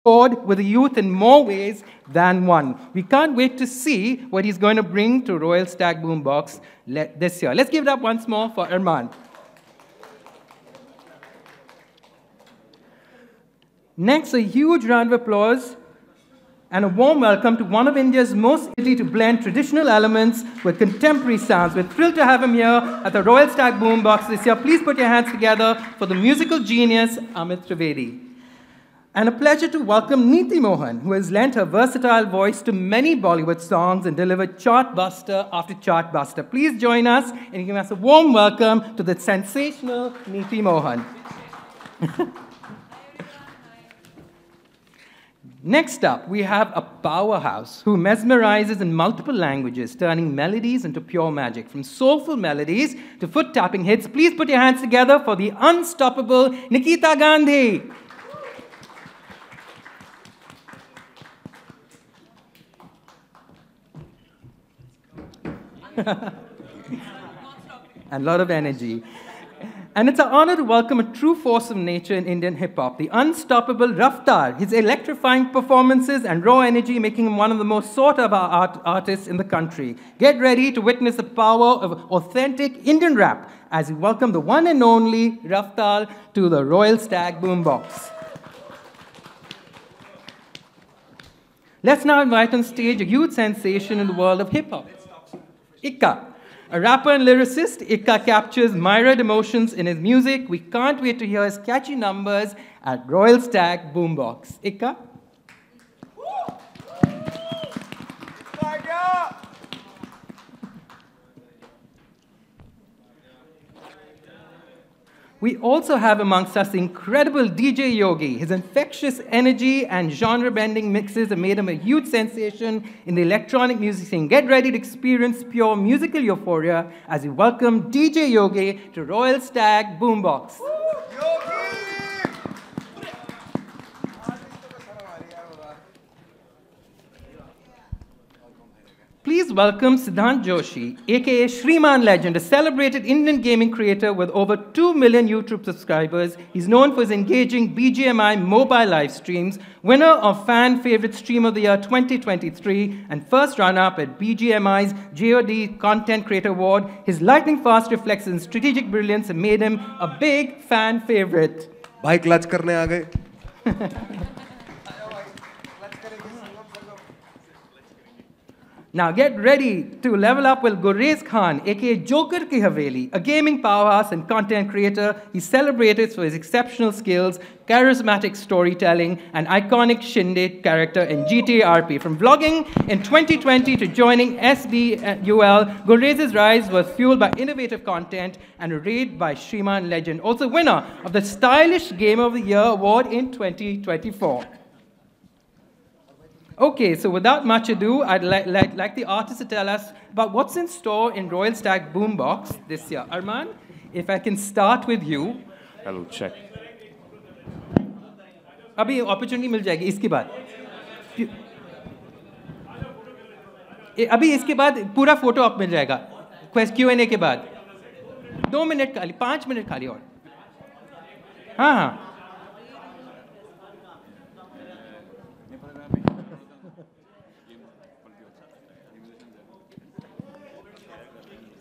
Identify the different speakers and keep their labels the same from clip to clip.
Speaker 1: forward with the youth in more ways than one. We can't wait to see what he's going to bring to Royal Stag Boombox this year. Let's give it up once more for Arman. Next, a huge round of applause and a warm welcome to one of India's most ability to blend traditional elements with contemporary sounds. We're thrilled to have him here at the Royal Stag Boombox this year. Please put your hands together for the musical genius, Amit Trivedi. And a pleasure to welcome Neeti Mohan, who has lent her versatile voice to many Bollywood songs and delivered chartbuster after chartbuster. Please join us and give us a warm welcome to the sensational Neeti Mohan. Next up, we have a powerhouse who mesmerizes in multiple languages, turning melodies into pure magic. From soulful melodies to foot-tapping hits, please put your hands together for the unstoppable Nikita Gandhi. And a lot of energy. And it's an honor to welcome a true force of nature in Indian hip-hop, the unstoppable Raftaar. His electrifying performances and raw energy making him one of the most sought-after artists in the country. Get ready to witness the power of authentic Indian rap as we welcome the one and only Raftaar to the Royal Stag Boombox. Let's now invite on stage a youth sensation in the world of hip-hop, Ikka. A rapper and lyricist, Ikka captures myriad emotions in his music. We can't wait to hear his catchy numbers at Royal Stag Boombox. Ikka? We also have amongst us the incredible DJ Yogi. His infectious energy and genre-bending mixes have made him a huge sensation in the electronic music scene. Get ready to experience pure musical euphoria as we welcome DJ Yogi to Royal Stag Boombox. Please welcome Siddhant Joshi, aka Shriman Legend, a celebrated Indian gaming creator with over 2 million YouTube subscribers. He's known for his engaging BGMI mobile live streams, winner of Fan Favorite Stream of the Year 2023, and first runner-up at BGMI's JOD Content Creator Award. His lightning-fast reflexes and strategic brilliance have made him a big fan favorite.
Speaker 2: भाई clutch करने आ गए.
Speaker 1: Now get ready to level up with Gurrez Khan, aka Joker Ki Haveli, a gaming powerhouse and content creator. He's celebrated for his exceptional skills, charismatic storytelling, and iconic Shinde character in GTA RP. From vlogging in 2020 to joining SBUL, Gurrez's rise was fueled by innovative content and a raid by Shriman Legend, also winner of the Stylish Game of the Year award in 2024. Okay, so without much ado, I'd like the artist to tell us about what's in store in Royal Stag Boombox this year. Arman, if I can start with you.
Speaker 3: Hello, check.
Speaker 1: अभी opportunity मिल जाएगी इसके बाद. अभी इसके बाद पूरा photo आप मिल जाएगा. Q&A के बाद. 2 मिनट खाली, 5 मिनट खाली और. हाँ हाँ.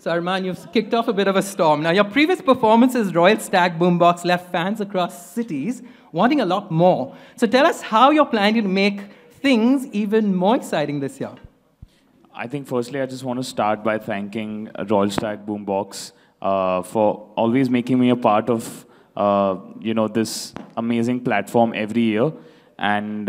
Speaker 1: So Arman, you've kicked off a bit of a storm. Now, your previous performances, Royal Stag Boombox, left fans across cities wanting a lot more. So tell us how you're planning to make things even more exciting this year.
Speaker 3: I think firstly, I just want to start by thanking Royal Stag Boombox for always making me a part of this amazing platform every year. And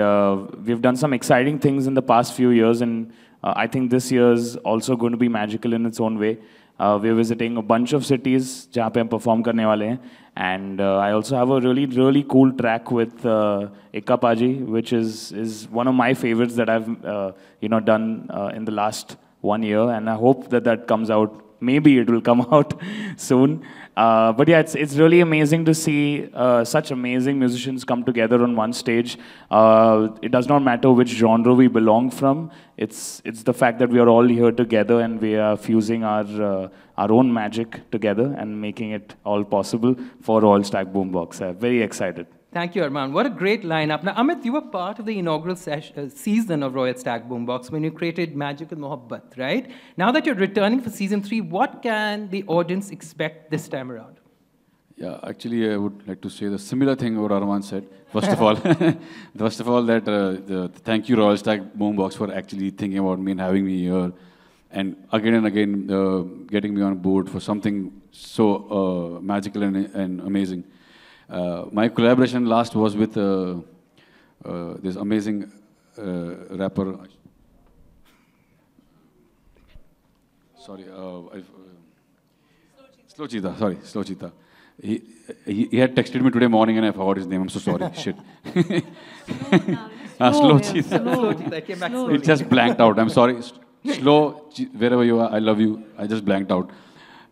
Speaker 3: we've done some exciting things in the past few years, and I think this year is also going to be magical in its own way. We're visiting a bunch of cities जहाँ पे हम perform करने वाले हैं, and I also have a really cool track with Ikka Paji, which is one of my favorites that I've done in the last 1 year, and I hope that comes out. Maybe it will come out soon. But yeah, it's really amazing to see such amazing musicians come together on one stage. It does not matter which genre we belong from. It's the fact that we are all here together and we are fusing our own magic together and making it all possible for Royal Stag Boombox. Very excited.
Speaker 1: Thank you, Arman. What a great lineup. Now, Amit, you were part of the inaugural season of Royal Stag Boombox when you created Magic and Mohabbat, right? Now that you're returning for season 3, what can the audience expect this time around?
Speaker 4: Yeah, actually, I would like to say the similar thing what Arman said. First of all, thank you, Royal Stag Boombox, for actually thinking about me and having me here, and again, getting me on board for something so magical and amazing. My collaboration last was with this amazing rapper. Sorry, Slow Cheetah. Sorry, Slow Cheetah. He had texted me today morning and I forgot his name. I'm so sorry. Shit. Slow Cheetah.
Speaker 1: Slow Cheetah. I came back slowly.
Speaker 4: It just blanked out. I'm sorry. Slow, wherever you are, I love you. I just blanked out.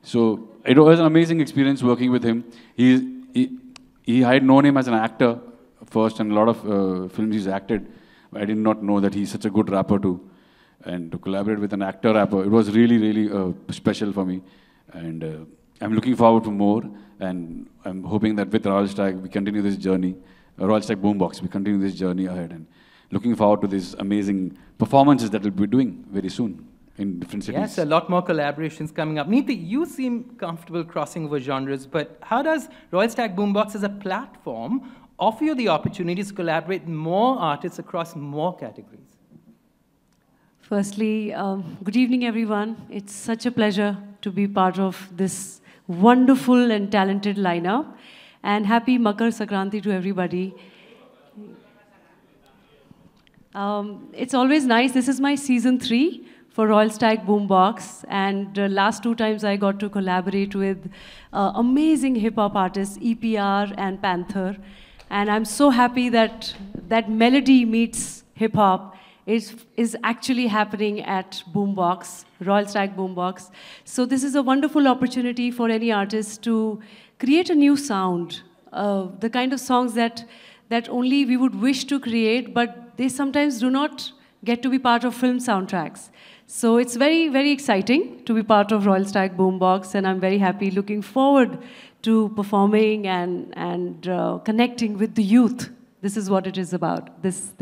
Speaker 4: So it was an amazing experience working with him. I had known him as an actor first, and a lot of films he's acted. I did not know that he's such a good rapper too. And to collaborate with an actor-rapper, it was really, really special for me. And I'm looking forward to more. And I'm hoping that with Royal Stag, we continue this journey. Royal Stag Boombox, we continue this journey ahead. And looking forward to these amazing performances that we'll be doing very soon in different cities.
Speaker 1: Yes, a lot more collaborations coming up. Neeti, you seem comfortable crossing over genres, but how does Royal Stag Boombox as a platform offer you the opportunities to collaborate with more artists across more categories?
Speaker 5: Firstly, good evening, everyone. It's such a pleasure to be part of this wonderful and talented lineup. And happy Makar Sankranti to everybody. It's always nice. This is my season 3 for Royal Stag Boombox, and last 2 times I got to collaborate with amazing hip-hop artists, EPR and Panther, and I'm so happy that that melody meets hip-hop is actually happening at Boombox, Royal Stag Boombox. So this is a wonderful opportunity for any artist to create a new sound, the kind of songs that only we would wish to create, but they sometimes do not get to be part of film soundtracks. So it's very, very exciting to be part of Royal Stag Boombox, and I'm very happy, looking forward to performing and connecting with the youth. This is what it is about, this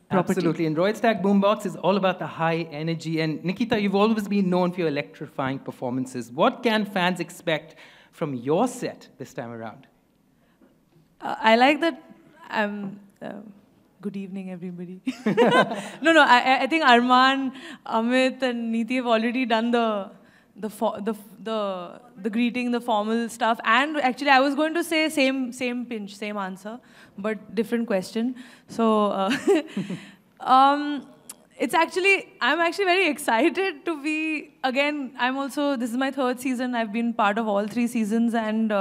Speaker 5: property.
Speaker 1: Absolutely, and Royal Stag Boombox is all about the high energy. And Nikita, you've always been known for your electrifying performances. What can fans expect from your set this time around?
Speaker 6: I like that I'm... good evening, everybody. No, I think Arman, Amit, and Neeti have already done the greeting, the formal stuff. And actually, I was going to say same pinch, same answer, but different question. So, I'm actually very excited to be, again, this is my 3rd season. I've been part of all 3 seasons, and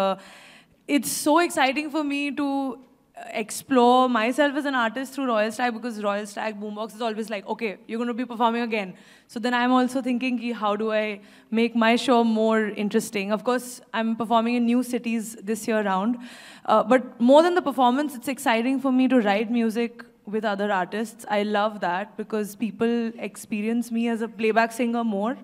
Speaker 6: it's so exciting for me to explore myself as an artist through Royal Stag, because Royal Stag Boombox is always like, okay, you're going to be performing again. So then I'm also thinking, how do I make my show more interesting? Of course, I'm performing in new cities this year round. But more than the performance, it's exciting for me to write music with other artists. I love that because people experience me as a playback singer more.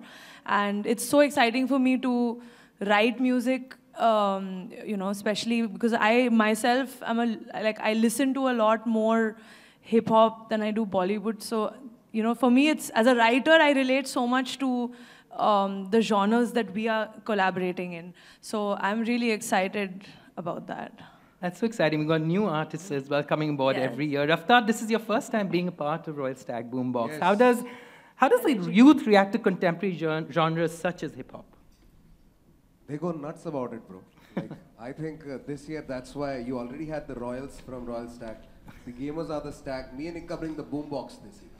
Speaker 6: And it's so exciting for me to write music, especially because I myself I listen to a lot more hip hop than I do Bollywood. So, for me, it's as a writer, I relate so much to the genres that we are collaborating in. So I'm really excited about that.
Speaker 1: That's so exciting. We've got new artists as well coming aboard every year. Raftaar, this is your first time being a part of Royal Stag Boombox. Yes. How does the youth react to contemporary genres such as hip hop?
Speaker 2: They go nuts about it, bro. I think this year, that's why you already had the Royals from Royal Stag. The gamers are the Stag. Me and Ika bring the Boombox this year.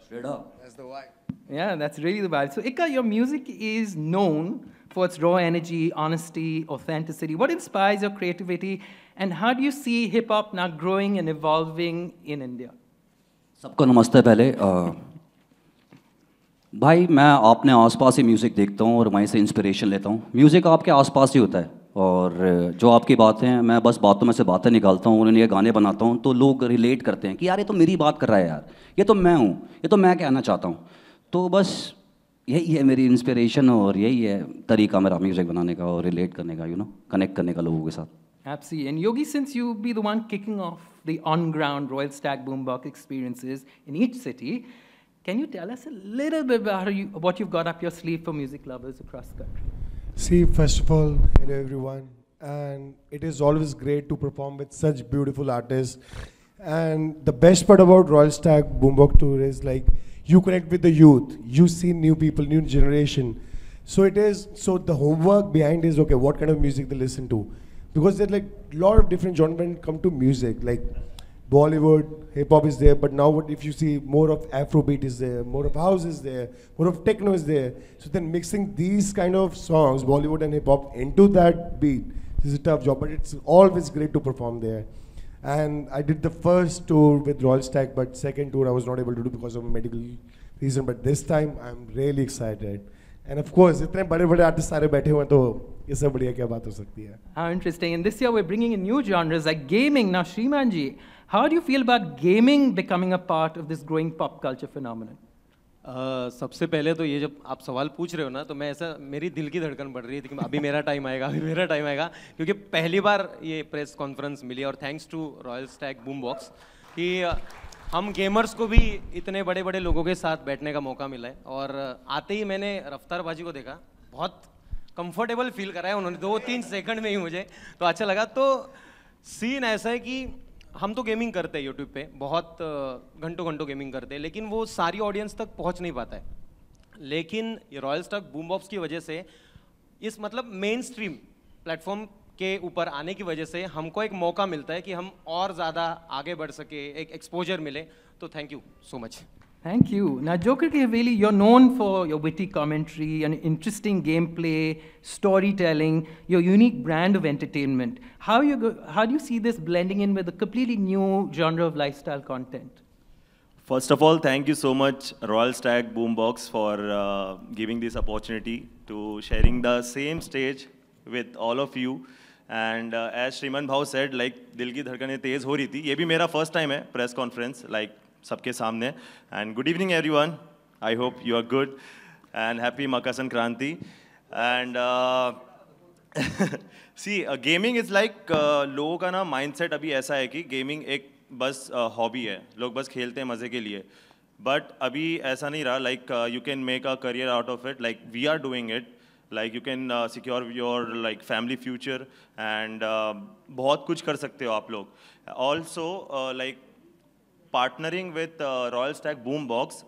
Speaker 2: Straight up. That's the vibe.
Speaker 1: Yeah, that's really the vibe. So, Ika, your music is known for its raw energy, honesty, authenticity. What inspires your creativity, and how do you see hip-hop now growing and evolving in India?
Speaker 7: सबको नमस्ते पहले भाई मैं अपने आसपास ही music देखता हूँ और वहीं से इंस्पिरेशन लेता हूँ म्यूज़िक आपके आसपास ही होता है और जो आपकी बातें हैं मैं बस बातों में से बातें निकालता हूँ उन्हें गाने बनाता हूँ तो लोग रिलेट करते हैं कि यार ये तो मेरी बात कर रहा है यार ये तो मैं हूँ ये तो मैं कहना चाहता हूँ तो बस यही है मेरी इंस्पिरेशन और यही है तरीका मेरा म्यूज़िक बनाने का और रिलेट करने का कनेक्ट करने का लोगों के साथ
Speaker 1: Absolutely. And Yogi, since you be the one kicking off the on-ground Royal Stag Boombox experiences in each city, can you tell us a little bit about what you've got up your sleeve for music lovers across the country?
Speaker 8: See, first of all, hello everyone. And it is always great to perform with such beautiful artists. And the best part about Royal Stag Boombox Tour is like you connect with the youth, you see new people, new generation. So the homework behind is, okay, what kind of music they listen to? Because there's like a lot of different genres when it comes to music, like Bollywood, hip hop is there, but now what if you see more of Afrobeat is there, more of house is there, more of techno is there. So then mixing these kind of songs, Bollywood and hip hop, into that beat is a tough job, but it's always great to perform there. And I did the first tour with Royal Stag, but second tour I was not able to do because of a medical reason. But this time I'm really excited. And of course, इतने बड़े-बड़े artists सारे बैठे हुए हैं तो ये सब बढ़िया क्या बात हो सकती है?
Speaker 1: How interesting. And this year we're bringing in new genres like gaming. Now, Shriman ji, how do you feel about gaming becoming a part of this growing pop culture phenomenon?
Speaker 9: सबसे पहले तो ये जब आप सवाल पूछ रहे हो ना तो मैं ऐसा मेरी दिल की धड़कन बढ़ रही थी कि अभी मेरा टाइम आएगा, अभी मेरा टाइम आएगा, क्योंकि पहली बार ये प्रेस कॉन्फ्रेंस मिली और thanks to Royal Stag Boom Box कि हम गेमर्स को भी इतने बड़े बड़े लोगों के साथ बैठने का मौका मिला है। और आते ही मैंने रफ्तार बाजी को देखा, बहुत कंफर्टेबल फील करा है उन्होंने 2-3 सेकंड में ही, मुझे तो अच्छा लगा। तो सीन ऐसा है कि हम तो गेमिंग करते हैं यूट्यूब पे, बहुत घंटों घंटों गेमिंग करते हैं, लेकिन वो सारी ऑडियंस तक पहुंच नहीं पाता है। लेकिन ये रॉयल स्टैग बूम बॉक्स की वजह से, इस मतलब मेन स्ट्रीम प्लेटफॉर्म के ऊपर आने की वजह से हमको एक मौका मिलता है कि हम और ज़्यादा आगे बढ़ सके, एक एक्सपोजर मिले। तो thank you so much.
Speaker 1: Thank you. Now, Joker K. Haveli, you're known for your witty commentary and interesting gameplay, storytelling, your unique brand of entertainment. How do you see this blending in with a completely new genre of lifestyle content?
Speaker 10: First of all, thank you so much, Royal Stag Boombox, for giving this opportunity to sharing the same stage with all of you. And as Shriman Bhau said, like, दिल की धड़कनें तेज हो रही थी। ये भी मेरा first time है press conference, like सबके सामने। And good evening, everyone. I hope you are good and happy Makar Sankranti. And see, gaming is like लोगों का ना mindset अभी ऐसा है कि gaming एक बस hobby है, लोग बस खेलते हैं मजे के लिए। But अभी ऐसा नहीं रहा, like you can make a career out of it, like we are doing it. Like you can secure your like family future and बहुत कुछ कर सकते हो आप लोग. Also like partnering with Royal Stag Boombox,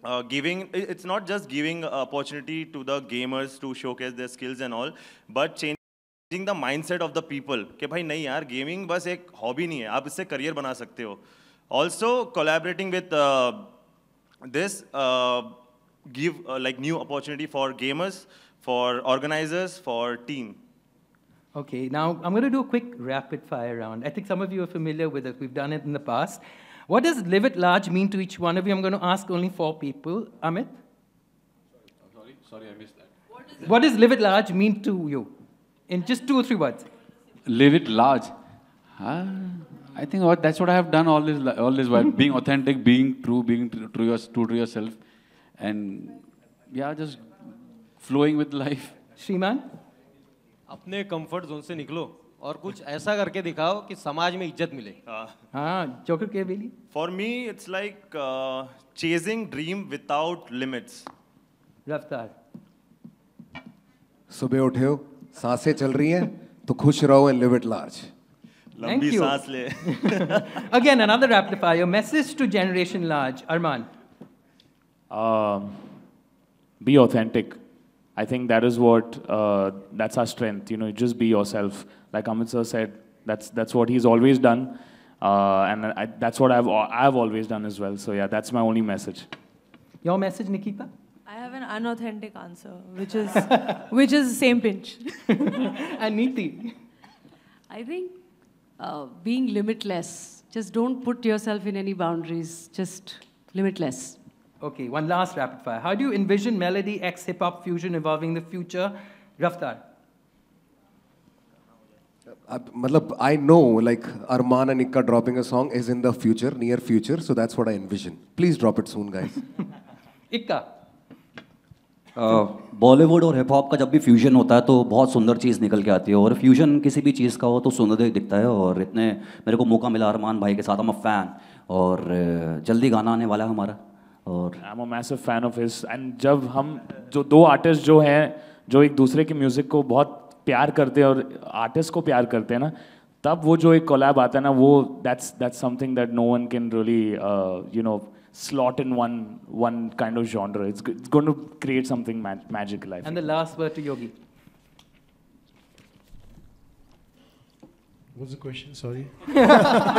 Speaker 10: it's not just giving opportunity to the gamers to showcase their skills and all, but changing the mindset of the people कि भाई नहीं यार gaming बस एक hobby नहीं है, आप इससे career बना सकते हो. Also collaborating with this give like new opportunity for gamers, for organizers, for team.
Speaker 1: Okay, now I'm going to do a quick rapid fire round. I think some of you are familiar with it. We've done it in the past. What does live at large mean to each one of you? I'm going to ask only 4 people. Amit?
Speaker 4: Sorry, I missed that.
Speaker 1: What does live at large mean to you? In just 2 or 3 words.
Speaker 4: Live it large. I think that's what I have done all this while. Being authentic, being true, being true to yourself. And yeah, just flowing with life.
Speaker 1: Shriman?
Speaker 9: अपने comfort zone से निकलो और कुछ ऐसा करके दिखाओ कि समाज में इज्जत मिले.
Speaker 1: हाँ, Joker K. Haveli?
Speaker 10: For me, it's like chasing dream without limits.
Speaker 1: Raftar?
Speaker 2: सुबह उठे हो, सांसें चल रही हैं, तो खुश रहो and live it large.
Speaker 1: Thank you.
Speaker 10: सांस ले.
Speaker 1: Again, another rapid fire. Message to Generation Large. Arman?
Speaker 3: Be authentic. I think that is what, that's our strength, you know, just be yourself. Like Amit sir said, that's what he's always done. And that's what I've always done as well. So yeah, that's my only message.
Speaker 1: Your message, Nikita?
Speaker 6: I have an unauthentic answer, which is same pinch.
Speaker 1: And Neeti?
Speaker 5: I think being limitless. Just don't put yourself in any boundaries. Just limitless.
Speaker 1: Okay, one last rapid fire. How do you envision melody X hip-hop fusion evolving in the future? Raftar?
Speaker 2: मतलब I know like Arman and Ikka dropping a song is in the future, near future, so that's what I envision. Please drop it soon, guys.
Speaker 1: Ikka?
Speaker 7: Bollywood और hip hop का जब भी fusion होता है तो बहुत सुंदर चीज़ निकल के आती है, और फ्यूजन किसी भी चीज़ का हो तो सुंदर दिखता है। और इतने मेरे को मौका मिला अरमान भाई के साथ, I'm a fan, और जल्दी गाना आने वाला है हमारा। और
Speaker 3: I'm a massive fan of his, and जब हम जो दो आर्टिस्ट जो हैं जो एक दूसरे के म्यूज़िक को बहुत प्यार करते हैं और आर्टिस्ट को प्यार करते हैं ना, तब वो जो एक कोलैब आता है ना, वो that's something that no one can really slot in one kind of genre. It's going to create something magical, I think.
Speaker 1: And the last word to Yogi.
Speaker 8: What's the question? Sorry.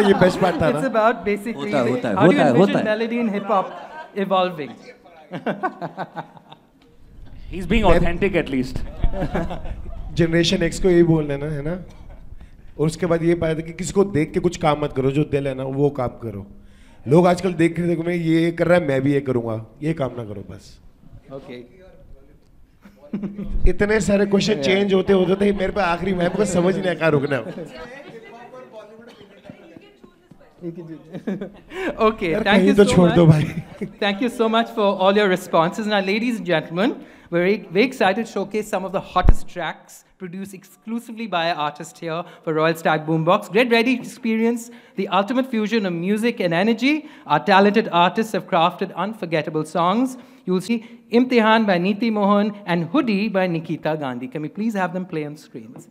Speaker 8: ये best part था ना?
Speaker 1: It's about basically
Speaker 7: होता
Speaker 1: how
Speaker 7: है,
Speaker 1: do you envision
Speaker 7: होता है।
Speaker 1: melody in hip hop evolving?
Speaker 3: He's being authentic at least.
Speaker 8: Generation x को यही बोलना है ना, और उसके बाद ये पाया था कि किसी को देख के कुछ काम मत करो, जो दिल है ना वो काम करो। लोग आजकल देख रहे थे मैं ये कर रहा है मैं भी ये करूंगा, ये काम ना करो बस।
Speaker 1: Okay.
Speaker 8: इतने सारे क्वेश्चन चेंज होते होते मेरे पे आखिरी मैं को समझ नहीं आया कहाँ रुकना।
Speaker 1: Okay, thank you
Speaker 8: तो
Speaker 1: so
Speaker 8: छोड़ दो
Speaker 1: much.
Speaker 8: भाई।
Speaker 1: Thank you so much for all your responses. Now, ladies and gentlemen, we're very excited to showcase some of the hottest tracks produced exclusively by our artist here for Royal Stag Boombox. Get ready to experience the ultimate fusion of music and energy. Our talented artists have crafted unforgettable songs. You'll see Imtihan by Neeti Mohan and Hoodie by Nikita Gandhi. Can we please have them play on screens?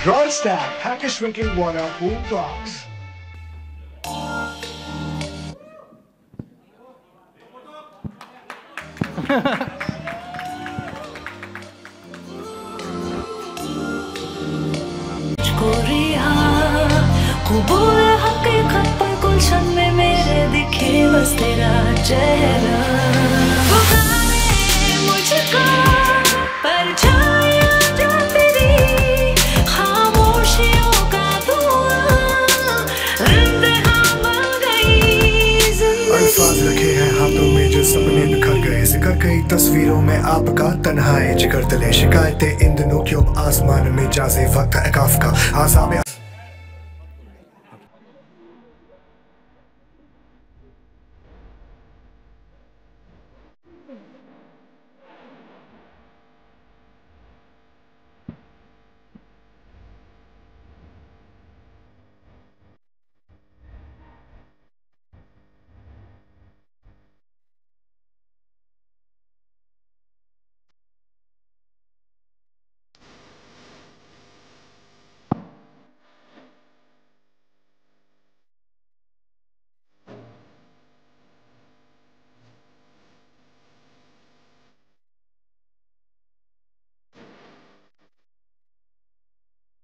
Speaker 11: Royal Stag, package drinking water, Boombox.
Speaker 12: कबूल हकीकत पर गुलशन में मेरे दिखे बस तेरा चेहरा, पुकारे मुझको परछाइयां जो तेरी खामोशियों का धुआं इंतहा बन गई जिंदगी।
Speaker 11: अल्फाज रखे हैं हाथों में जो सपने बिखर गए, जिक्र कई तस्वीरों में आपका तन्हाई जिगर तले शिकायतें इन दिनों क्यों आसमान में जाजे वक्त एकाफ का Assam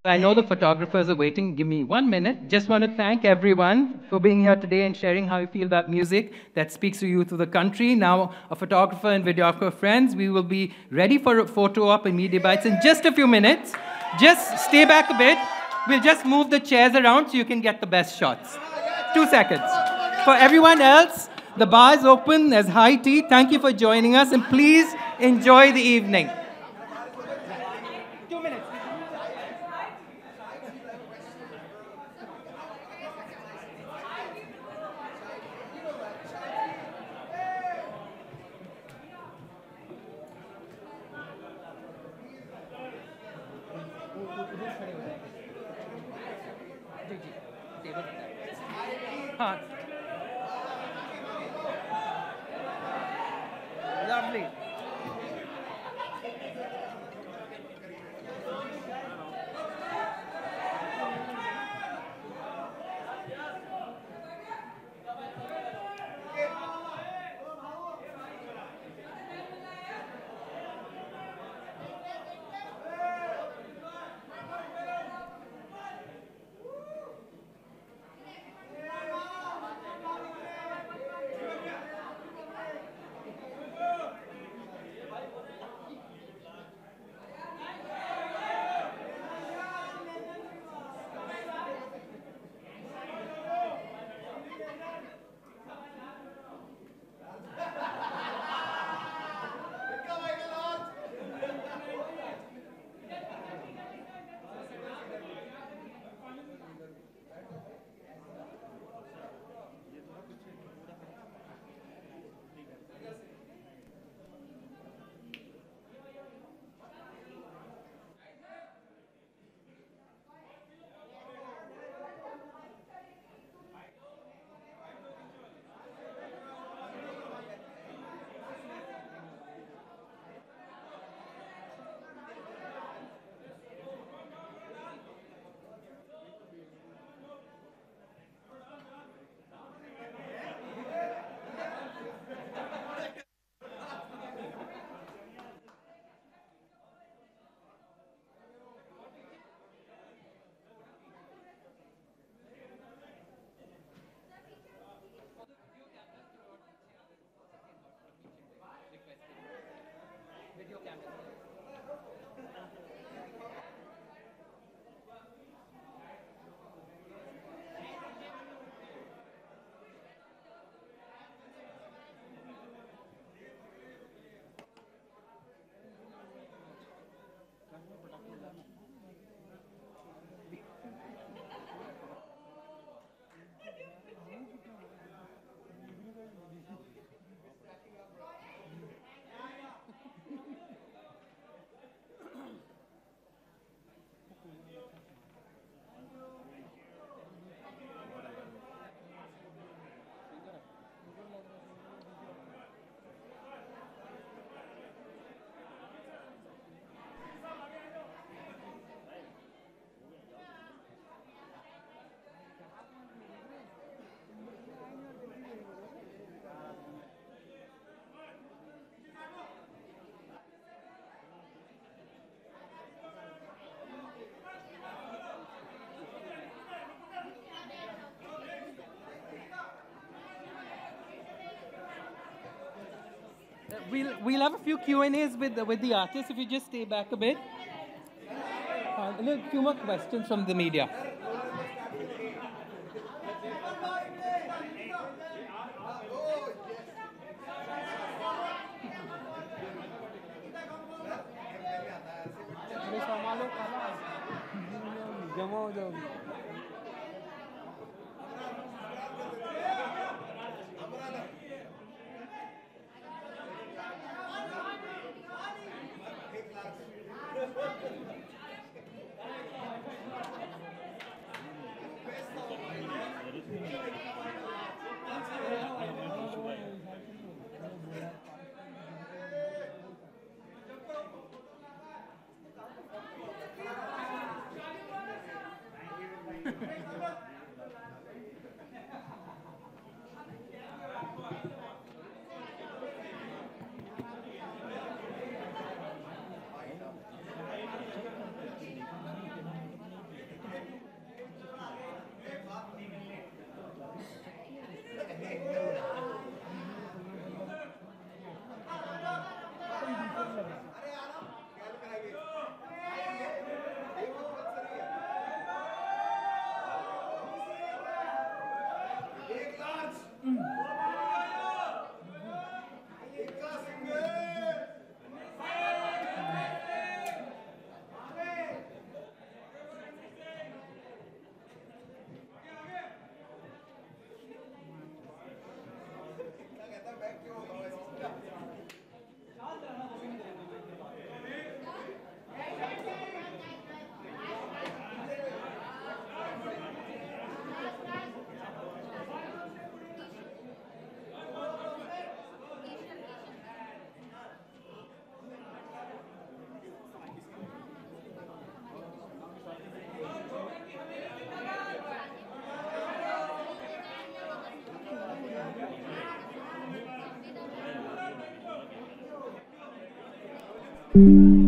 Speaker 1: I know the photographers are waiting. Give me 1 minute. Just want to thank everyone for being here today and sharing how you feel about music that speaks to you through the country. Now, a photographer and videographer friends, we will be ready for a photo op and media bites in just a few minutes. Just stay back a bit. We'll just move the chairs around so you can get the best shots. 2 seconds. For everyone else, the bar is open. There's high tea. Thank you for joining us, and please enjoy the evening. Lovely. We'll have a few Q&As with the artists if you just stay back a bit. A few more questions from the media.
Speaker 12: you.